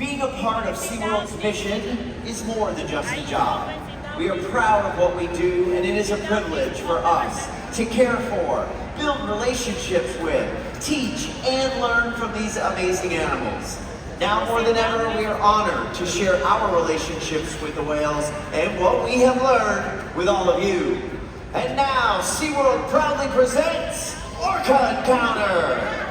Being a part of Seaworld's mission is more than just a job. We are proud of what we do, and it is a privilege for us to care for, build relationships with, teach, and learn from these amazing animals. Now more than ever, we are honored to share our relationships with the whales and what we have learned with all of you. And now, SeaWorld proudly presents Orca Encounter!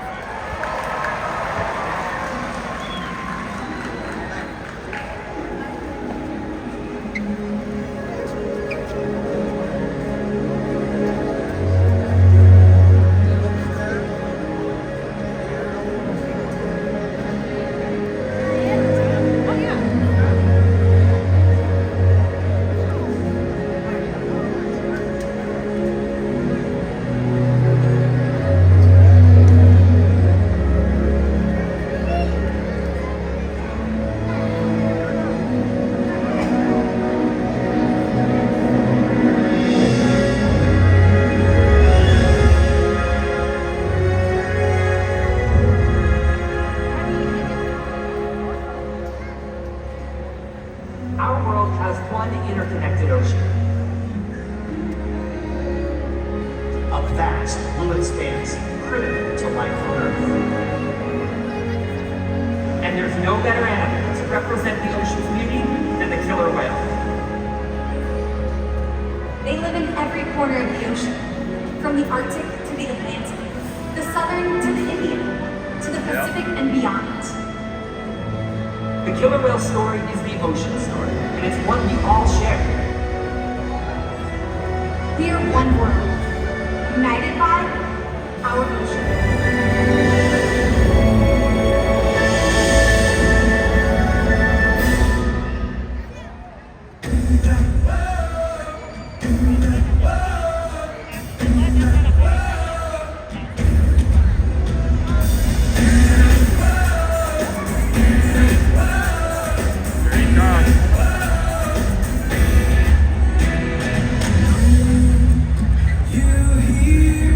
Our world has one interconnected ocean. A vast blue expanse critical to life on Earth. And there's no better animal to represent the ocean's beauty than the killer whale. They live in every corner of the ocean, from the Arctic to the Atlantic, the Southern to the Indian, to the Pacific and beyond. The killer whale story is the ocean story, and it's one we all share. We are one world, united by our ocean. You hear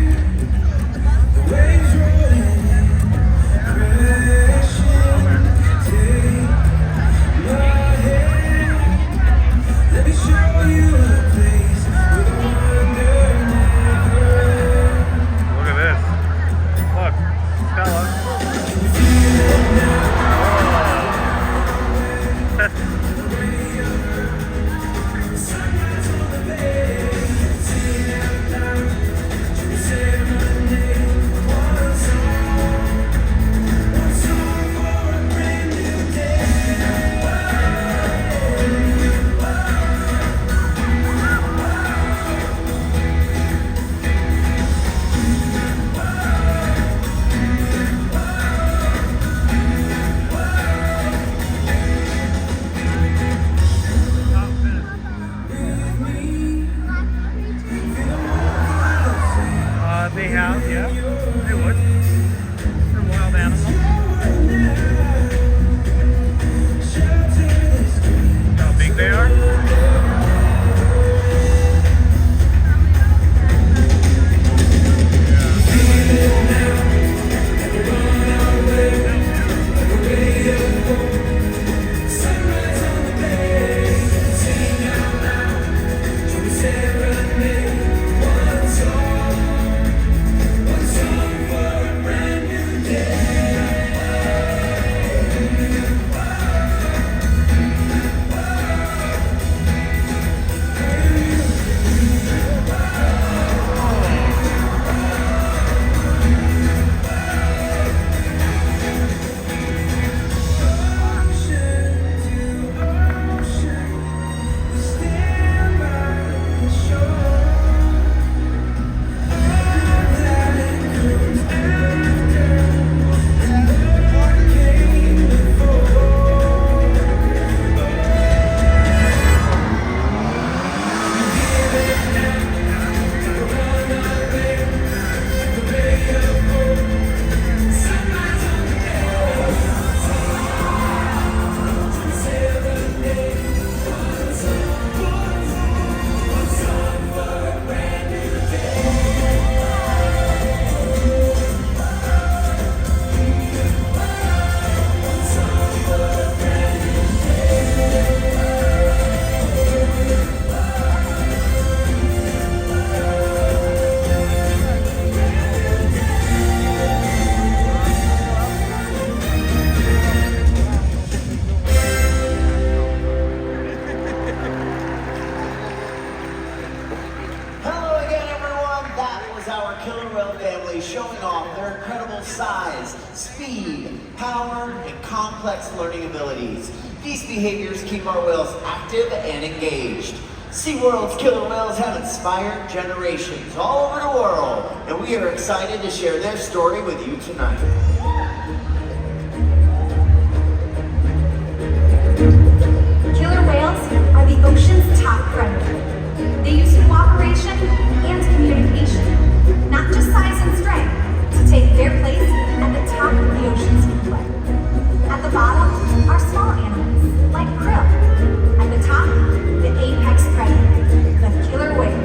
the waves complex learning abilities. These behaviors keep our whales active and engaged. SeaWorld's killer whales have inspired generations all over the world, and we are excited to share their story with you tonight. Killer whales are the ocean's top predator. They use cooperation and communication, not just size and strength, to take their place at the top of the ocean's food web. At the bottom are small animals, like krill. At the top, the apex predator, the killer whale.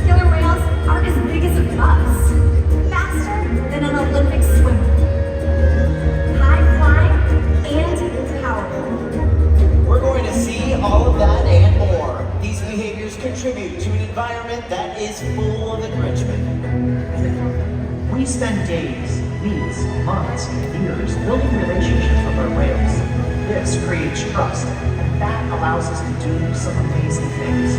Killer whales are as big as a bus, faster than an Olympic swimmer. We're going to see all of that and more. These behaviors contribute to an environment that is full of enrichment. We spend days, weeks, months, and years building relationships with our whales. This creates trust, and that allows us to do some amazing things.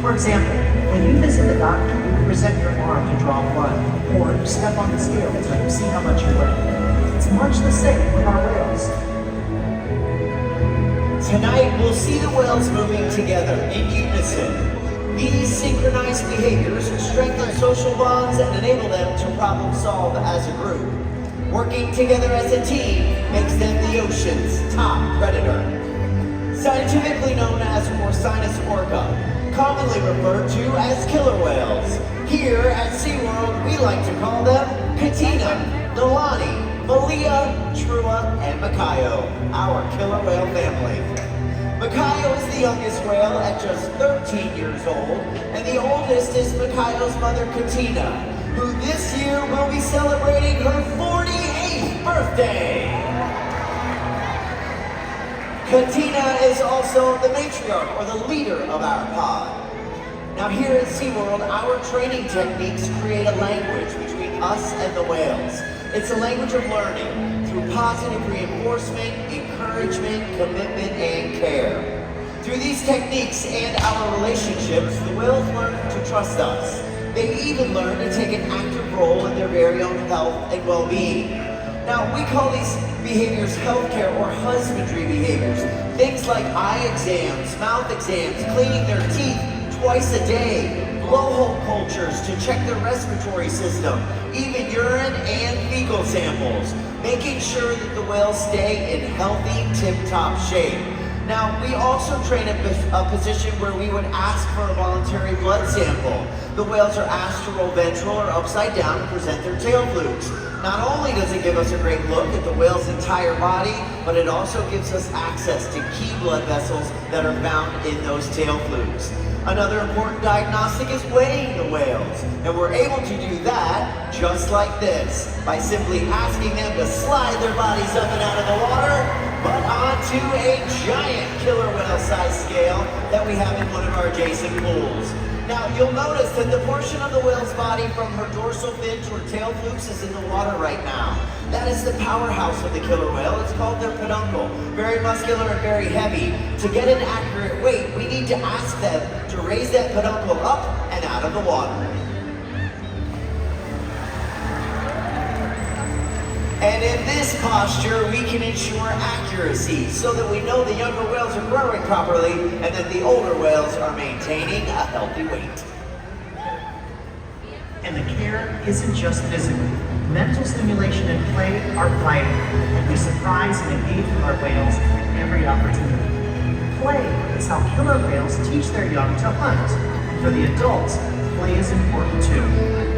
For example, when you visit the doctor, you can present your arm to draw blood, or step on the scale to see how much you weigh. It's much the same with our whales. Tonight, we'll see the whales moving together in unison. These synchronized behaviors strengthen social bonds and enable them to problem solve as a group. Working together as a team makes them the ocean's top predator. Scientifically known as Orca, commonly referred to as killer whales. Here at SeaWorld, we like to call them Katina, Nolani, Malia, Trua, and Makayo, our killer whale family. Makayo is the youngest whale at just 13 years old, and the oldest is Makayo's mother, Katina, who this year will be celebrating her 48th birthday. Katina is also the matriarch, or the leader of our pod. Now here at SeaWorld, our training techniques create a language between us and the whales. It's a language of learning through positive reinforcement, encouragement, commitment, and care. Through these techniques and our relationships, the whales learn to trust us. They even learn to take an active role in their very own health and well-being. Now, we call these behaviors healthcare or husbandry behaviors. Things like eye exams, mouth exams, cleaning their teeth twice a day, blowhole cultures to check their respiratory system, even urine and fecal samples, making sure that the whales stay in healthy, tip-top shape. Now, we also train a position where we would ask for a voluntary blood sample. The whales are asked to roll ventral or upside down and present their tail flukes. Not only does it give us a great look at the whale's entire body, but it also gives us access to key blood vessels that are found in those tail flukes. Another important diagnostic is weighing the whales, and we're able to do that just like this, by simply asking them to slide their bodies up and out of the water, but onto a giant killer whale size scale that we have in one of our adjacent pools. Now, you'll notice that the portion of the whale's body from her dorsal fin to her tail flukes is in the water right now. That is the powerhouse of the killer whale. It's called their peduncle. Very muscular and very heavy. To get an accurate weight, we need to ask them to raise that peduncle up and out of the water. And in this posture, we can ensure accuracy so that we know the younger whales are growing properly and that the older whales are maintaining a healthy weight. And the care isn't just physical. Mental stimulation and play are vital, and we surprise and engage with our whales at every opportunity. Play is how killer whales teach their young to hunt. And for the adults, play is important too.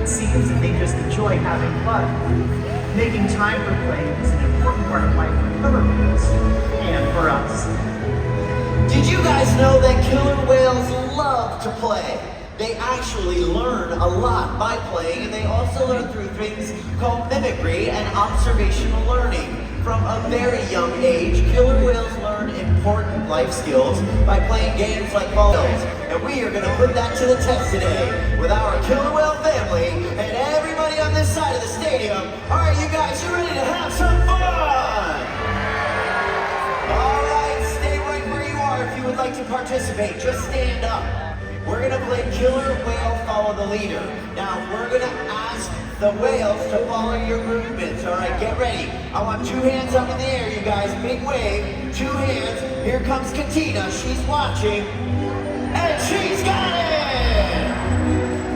It seems that they just enjoy having fun. Making time for play is an important part of life for killer whales and for us. Did you guys know that killer whales love to play? They actually learn a lot by playing, and they also learn through things called mimicry and observational learning. From a very young age, killer whales learn important life skills by playing games like volleyball. And we are going to put that to the test today with our killer whale family and everybody on this side of the stadium. All right, you guys, you ready to have some fun? All right, stay right where you are if you would like to participate. Just stand up. We're gonna play killer whale follow the leader. Now, we're gonna ask the whales to follow your movements. All right, get ready. I want 2 hands up in the air, you guys. Big wave, 2 hands. Here comes Katina. She's watching, and she's got it!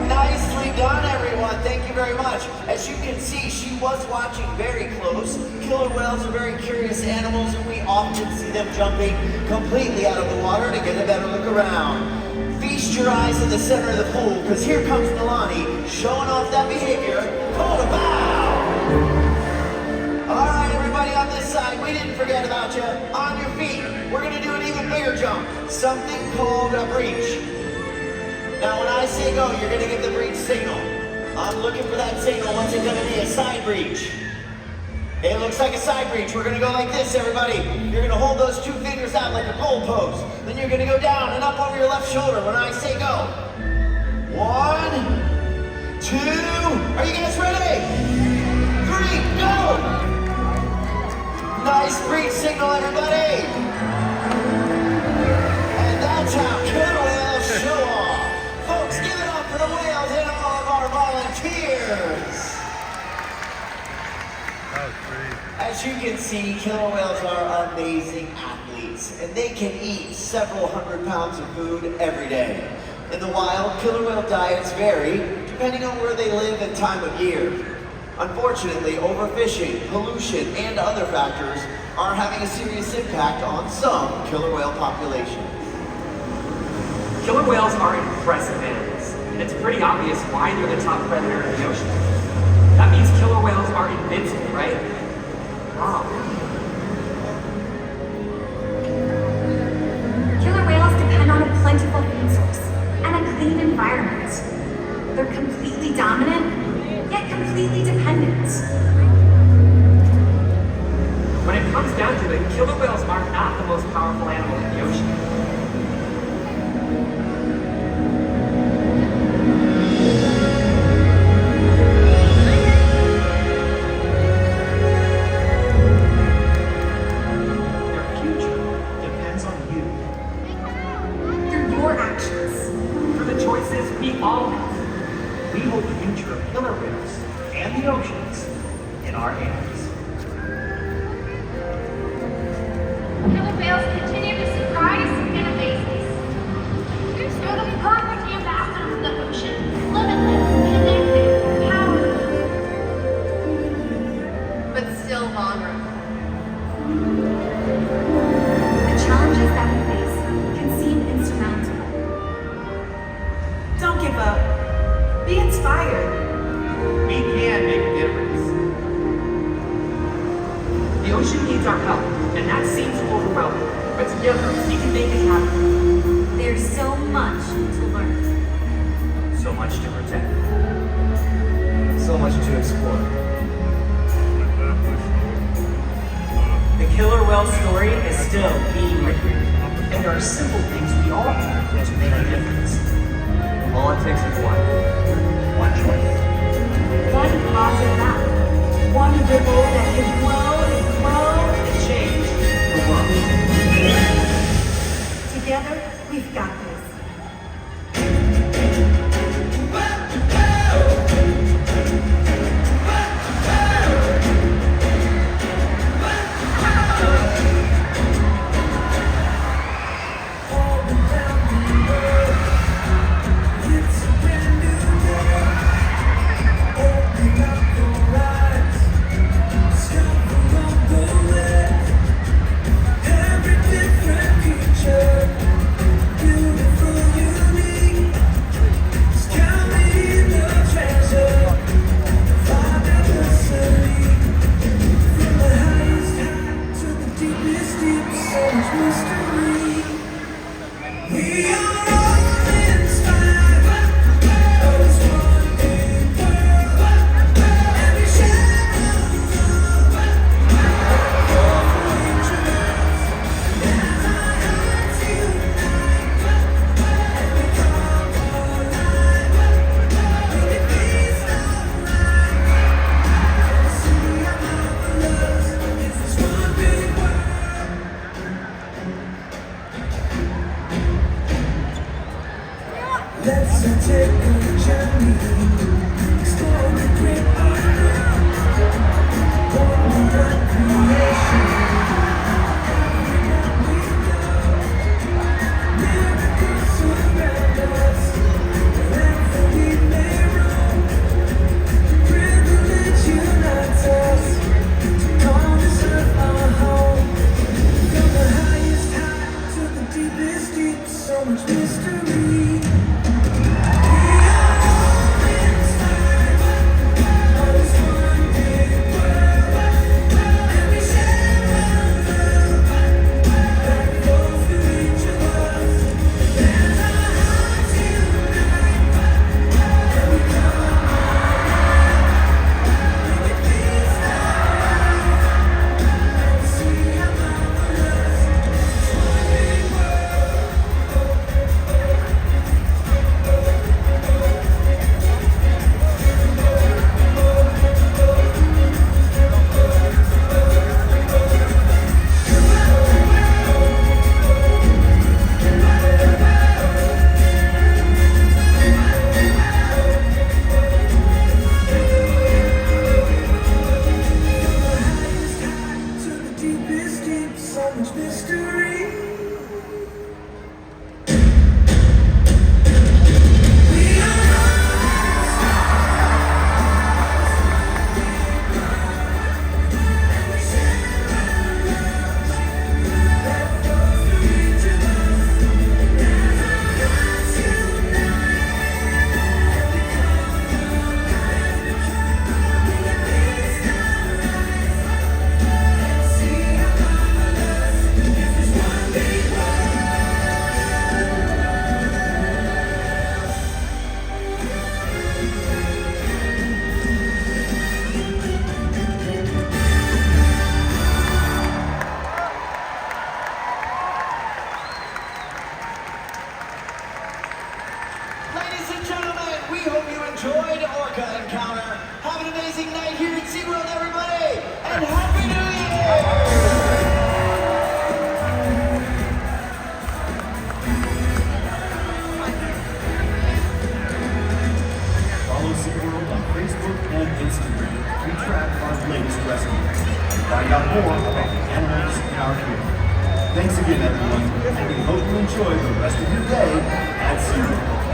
Nicely done, everyone. Thank you very much. As you can see, she was watching very close. Killer whales are very curious animals, and we often see them jumping completely out of the water to get a better look around. Feast your eyes in the center of the pool, because here comes Milani showing off that behavior called a bow. All right, everybody on this side, we didn't forget about you. On your feet, we're going to do an even bigger jump, something called a breach. Now, when I say go, you're going to give the breach signal. I'm looking for that signal. What's it going to be? A side breach. It looks like a side breach. We're going to go like this, everybody. You're going to hold those 2 fingers out like a goal post. Then you're going to go down and up over your left shoulder when I say go. 1, 2, are you guys ready? 3, go! Nice breach signal, everybody. And that's how killer whales show off. Folks, give it up for the whales and all of our volunteers. As you can see, killer whales are amazing athletes, and they can eat several hundred pounds of food every day. In the wild, killer whale diets vary depending on where they live and time of year. Unfortunately, overfishing, pollution, and other factors are having a serious impact on some killer whale populations. Killer whales are impressive animals, and it's pretty obvious why they're the top predator in the ocean. That means killer whales are invincible, right? Wow. Killer whales depend on a plentiful food source and a clean environment. They're completely dominant, yet completely dependent. When it comes down to it, killer whales are not the most powerful animal in the ocean. We all have. We hold the future of killer whales and the oceans in our hands. Killer whales continue to surprise and amaze us. They're the perfect ambassadors of the ocean, limitless, connected, powerful, but still vulnerable. The challenges that we face can seem insurmountable. Don't give up. Be inspired. We can make a difference. The ocean needs our help, and that seems overwhelming. But together, we can make it happen. There's so much to learn. So much to protect. So much to explore. The killer whale story is still being written, and there are simple things we all can do to make a difference. All it takes is one choice. One positive act. One ripple that can grow and grow. And change the world. Together, we've got this. Open up the find out more about the animals in our aquarium. Thanks again, everyone, and we hope you enjoy the rest of your day at SeaWorld.